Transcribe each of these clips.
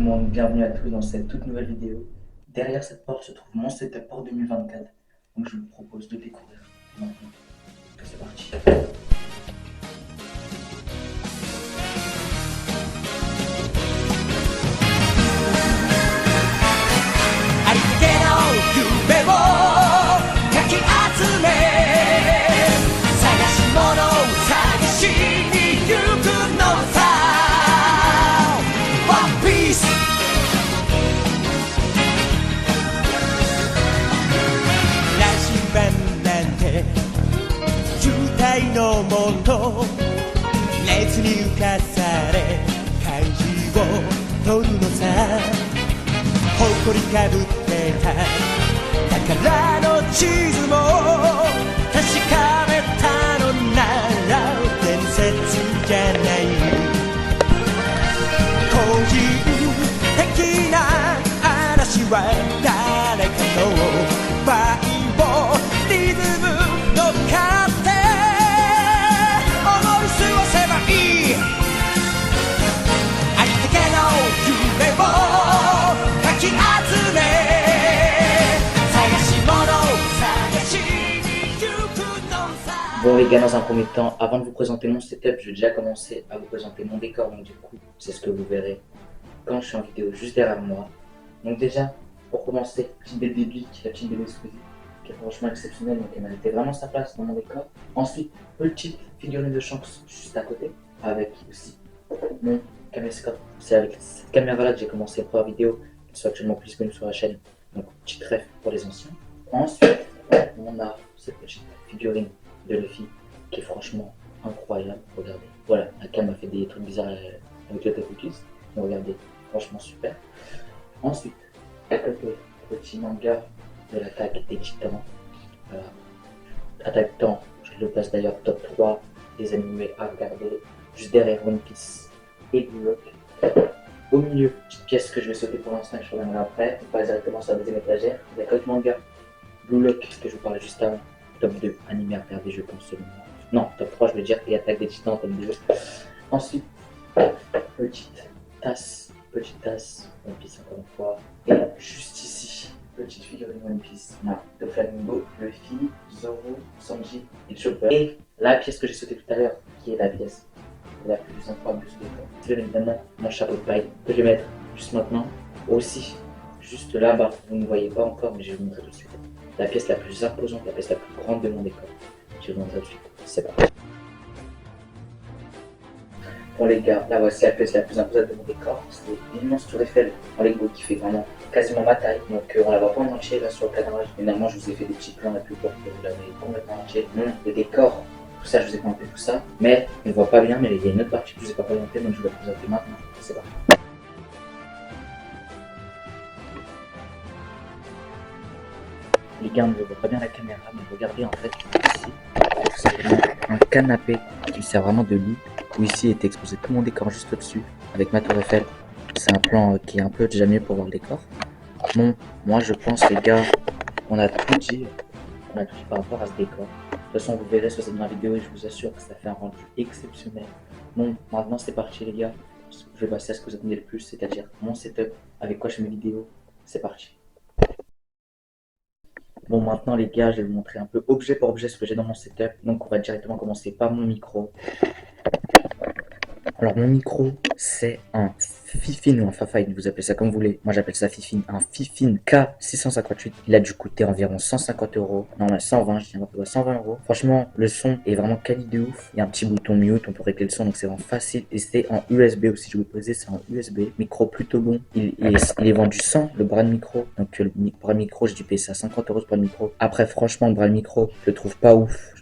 monde, bienvenue à tous dans cette toute nouvelle vidéo. Derrière cette porte se trouve mon setup pour 2024, donc je vous propose de découvrir maintenant. C'est parti.熱に浮かされ漢字を取るのさ誇りかぶってた宝の地図も確かめたのなら伝説じゃない個人的な嵐は誰かのバイオリズムの風Bon les gars, dans un premier temps, avant de vous présenter mon setup, je vais déjà commencer à vous présenter mon décor, donc du coup, c'est ce que vous verrez quand je suis en vidéo juste derrière moi. Donc déjà, pour commencer, petite belle biblique, la petite belle exclusive, qui est franchement exceptionnelle, donc elle méritait vraiment sa place dans mon décor. Ensuite, petite figurine de chance juste à côté, avec aussi mon caméscope. C'est avec cette caméra-là que j'ai commencé la première vidéo, qui soit actuellement plus disponible sur la chaîne, donc petite ref pour les anciens. Ensuite, on a cette petite figurine de Luffy qui est franchement incroyable. Regardez, voilà, la cam a fait des trucs bizarres avec le autofocus, mais regardez, franchement super. Ensuite, à côté, petit manga de l'attaque des titans. Voilà. Attaque Titan, je le place d'ailleurs top 3 des animés à regarder, juste derrière One Piece et Blue Lock. Au milieu, petite pièce que je vais sauter pour l'instant et je reviendrai après, on passe directement sur la deuxième étagère, avec le manga Blue Lock que je vous parlais juste avant. Top 2, animé à regarder, je pense, selon moi. Non, top 3, je veux dire, et Attaque des Titans, top 2. Ensuite, petite tasse, One Piece encore une fois. Et juste ici, petite figurine One Piece. On a Doflamingo, Luffy, Zoro, Sanji et Chopper. Et la pièce que j'ai sautée tout à l'heure, qui est la pièce la plus incroyable de ce décor. C'est bien évidemment mon chapeau de paille que je vais mettre juste maintenant. Aussi, juste là-bas, vous ne voyez pas encore, mais je vais vous montrer tout de suite. La pièce la plus imposante, la pièce la plus grande de mon décor. Je vais vous montrer tout de suite. C'est parti. Bon les gars, là voici la pièce la plus imposante de mon décor. C'est l'immense tour Eiffel en Lego qui fait vraiment quasiment ma taille. Donc on la voit pas en entier là sur le cadrage. Évidemment, je vous ai fait des petits plans la plus pour que vous l'avez complètement entier. Le décor, tout ça, je vous ai présenté tout ça. Mais on ne voit pas bien, mais il y a une autre partie que je vous ai pas présentée, donc je vais la présenter maintenant. C'est parti. Les gars, on ne voit pas bien la caméra, mais regardez en fait ici, tout simplement un canapé qui sert vraiment de lit, où ici est exposé tout mon décor juste au-dessus, avec ma tour Eiffel. C'est un plan qui est un peu déjà mieux pour voir le décor. Bon, moi je pense les gars, on a tout dit par rapport à ce décor. De toute façon, vous verrez sur cette dernière vidéo et je vous assure que ça fait un rendu exceptionnel. Bon, maintenant c'est parti les gars, je vais passer à ce que vous attendez le plus, c'est-à-dire mon setup, avec quoi je fais mes vidéos. C'est parti. Bon, maintenant les gars, je vais vous montrer un peu objet par objet ce que j'ai dans mon setup. Donc on va directement commencer par mon micro. Alors mon micro, c'est un Fifine ou un Fafine, vous appelez ça comme vous voulez. Moi j'appelle ça Fifine, un Fifine K658. Il a dû coûter environ 150 euros. Non, 120, je tiens à 120 euros. Franchement, le son est vraiment quali de ouf. Il y a un petit bouton mute, on peut régler le son, donc c'est vraiment facile. Et c'est en USB aussi, je vous le c'est en USB. Micro plutôt bon. Il est vendu sans le bras de micro. Donc le bras de micro, j'ai dû payer ça 50 euros ce bras de micro. Après, franchement, le bras de micro, je le trouve pas ouf.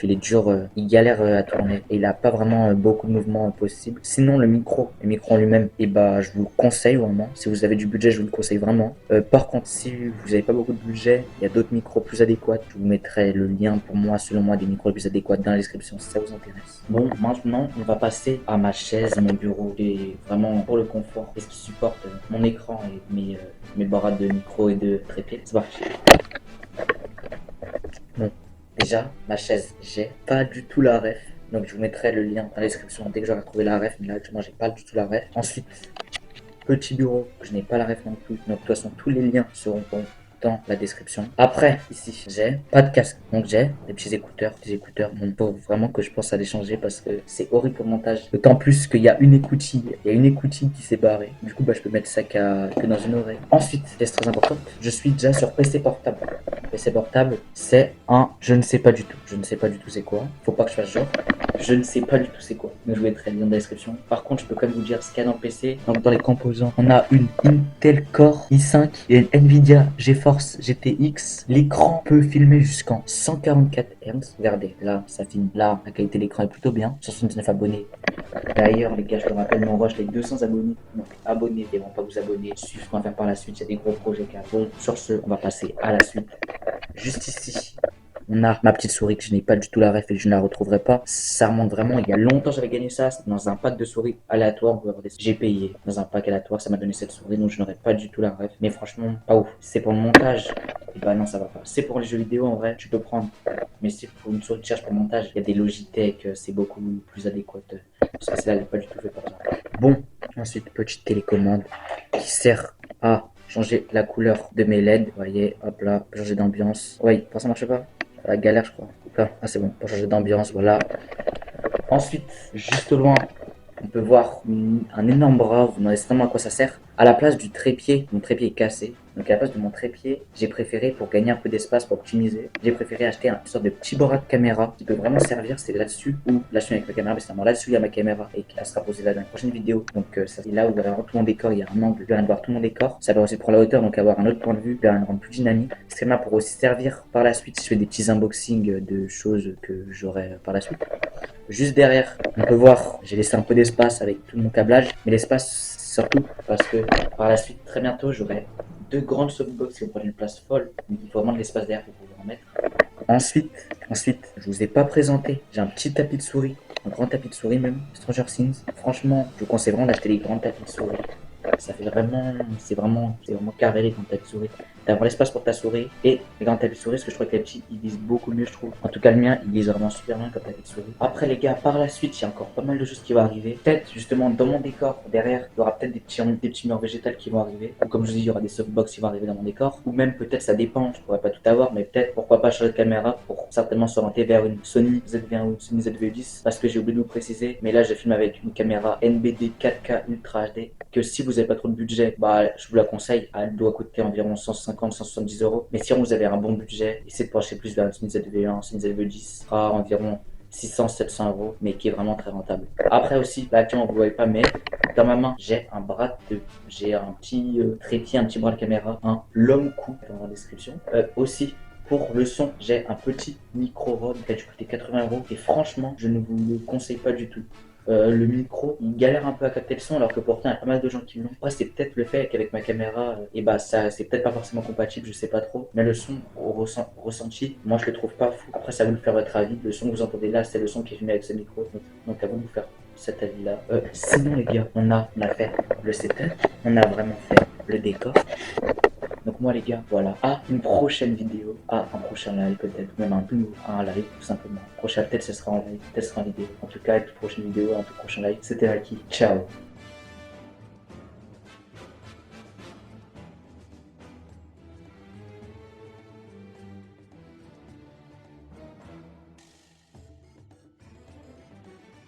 Il est dur, il galère à tourner. Et il a pas vraiment beaucoup de mouvements possibles. Sinon, le micro en lui-même, et bah, je vous le conseille vraiment. Si vous avez du budget, je vous le conseille vraiment. Par contre, si vous n'avez pas beaucoup de budget, il y a d'autres micros plus adéquats. Je vous mettrai le lien pour moi, selon moi, des micros les plus adéquats dans la description si ça vous intéresse. Bon, maintenant, on va passer à ma chaise, mon bureau. Et vraiment pour le confort, et ce qui supporte mon écran et mes barades de micro et de trépied. C'est parti. Bon. Déjà, ma chaise, j'ai pas du tout la ref. Donc je vous mettrai le lien dans la description dès que j'aurai trouvé la ref. Mais là, actuellement, j'ai pas du tout la ref. Ensuite, petit bureau, je n'ai pas la ref non plus. Donc de toute façon, tous les liens seront dans la description. Après, ici, j'ai pas de casque. Donc j'ai des petits écouteurs. Des écouteurs, bon, faut vraiment que je pense à les changer parce que c'est horrible pour le montage. D'autant plus qu'il y a une écoutille. Il y a une écoutille qui s'est barrée. Du coup, je peux mettre ça que dans une oreille. Ensuite, pièce très importante, je suis déjà sur PC portable. PC portable, c'est un je ne sais pas du tout. Je ne sais pas du tout c'est quoi. Faut pas que je fasse genre. Je ne sais pas du tout c'est quoi. Mais je vous mettrai le lien dans la description. Par contre, je peux quand même vous dire ce qu'il y a dans le PC. Donc dans les composants, on a une Intel Core i5 et une Nvidia GeForce GTX. L'écran peut filmer jusqu'en 144 Hz. Regardez, là, ça filme. Là, la qualité de l'écran est plutôt bien. 79 abonnés. D'ailleurs, les gars, je le rappelle, mon rush les 200 abonnés. Donc, abonnez-vous, pas vous abonner. Suivez ce qu'on va faire par la suite. Il y a des gros projets qui arrivent. Bon, sur ce, on va passer à la suite. Juste ici, on a ma petite souris que je n'ai pas du tout la ref et je ne la retrouverai pas. Ça remonte vraiment, il y a longtemps j'avais gagné ça. C'était dans un pack de souris aléatoire. J'ai payé dans un pack aléatoire, ça m'a donné cette souris donc je n'aurais pas du tout la ref. Mais franchement, pas ouf. C'est pour le montage. Et bah non, ça va pas. C'est pour les jeux vidéo en vrai, tu peux prendre. Mais c'est pour une souris de cherche pour le montage. Il y a des Logitech, c'est beaucoup plus adéquat. Parce que celle-là, elle n'est pas du tout faite pour ça. Bon, ensuite, petite télécommande qui sert à changer la couleur de mes LED. Vous voyez, hop là, changer d'ambiance. Oui, pourquoi ça marche pas? La galère, je crois. Ah, c'est bon, pour changer d'ambiance, voilà. Ensuite, juste au loin, on peut voir un énorme bras. Vous vous demandez certainement à quoi ça sert. À la place du trépied, mon trépied est cassé. Donc à la place de mon trépied, j'ai préféré, pour gagner un peu d'espace, pour optimiser, j'ai préféré acheter une sorte de petit bras de caméra qui peut vraiment servir. C'est là-dessus où, là je suis avec ma caméra, mais c'est vraiment là-dessus il y a ma caméra et elle sera posée là dans la prochaine vidéo. Donc ça c'est là où vous allez voir tout mon décor, il y a un angle, vous allez voir tout mon décor. Ça va aussi pour la hauteur, donc avoir un autre point de vue, le rendre plus dynamique. C'est là pour aussi servir par la suite si je fais des petits unboxings de choses que j'aurai par la suite. Juste derrière, on peut voir, j'ai laissé un peu d'espace avec tout mon câblage, mais l'espace surtout parce que par la suite, très bientôt, j'aurai deux grandes softbox qui vont prendre une place folle, mais il faut vraiment de l'espace derrière pour pouvoir en mettre. Ensuite, je vous ai pas présenté, j'ai un petit tapis de souris, un grand tapis de souris même, Stranger Things. Franchement, je vous conseille vraiment d'acheter les grands tapis de souris. Ça fait vraiment, c'est vraiment carré les grands tapis de souris. D'avoir l'espace pour ta souris et les grands tapis de souris, parce que je crois que les petits ils lisent beaucoup mieux, je trouve. En tout cas, le mien il lise vraiment super bien comme tapis de souris. Après, les gars, par la suite, il y a encore pas mal de choses qui vont arriver. Peut-être justement dans mon décor, derrière, il y aura peut-être des petits murs végétales qui vont arriver. Ou comme je vous dis, il y aura des softbox qui vont arriver dans mon décor. Ou même peut-être, ça dépend, je pourrais pas tout avoir, mais peut-être pourquoi pas changer de caméra pour certainement s'orienter vers une Sony ZV1 ou une Sony ZV10. Parce que j'ai oublié de vous préciser, mais là, je filme avec une caméra NBD 4K Ultra HD. Que si vous n'avez pas trop de budget, je vous la conseille. Elle doit coûter environ 150-170 €. Mais si vous avez un bon budget, essayez de pencher plus vers une Sony ZV1, Sony ZV10, sera environ 600-700 €, mais qui est vraiment très rentable. Après aussi, là actuellement vous ne voyez pas, mais dans ma main, j'ai un petit trépied, un petit bras de caméra, un long coup dans la description. Aussi, pour le son, j'ai un petit micro Rode qui a dû coûter 80 € et franchement, je ne vous le conseille pas du tout. Le micro, il galère un peu à capter le son alors que pourtant il y a pas mal de gens qui l'ont. Après c'est peut-être le fait qu'avec ma caméra, ça c'est peut-être pas forcément compatible, je sais pas trop. Mais le son au ressenti, moi je le trouve pas fou. Après ça va vous faire votre avis. Le son que vous entendez là, c'est le son qui est filmé avec ce micro. Donc à vous de vous faire cet avis là. Sinon les gars, on a fait le setup, on a vraiment fait le décor. Donc moi les gars, voilà, à une prochaine vidéo, à un prochain live peut-être, même un live tout simplement. Prochain peut-être ce sera en live, peut-être ce sera en vidéo. En tout cas, à une prochaine vidéo, à un tout prochain live. C'était Aki, ciao.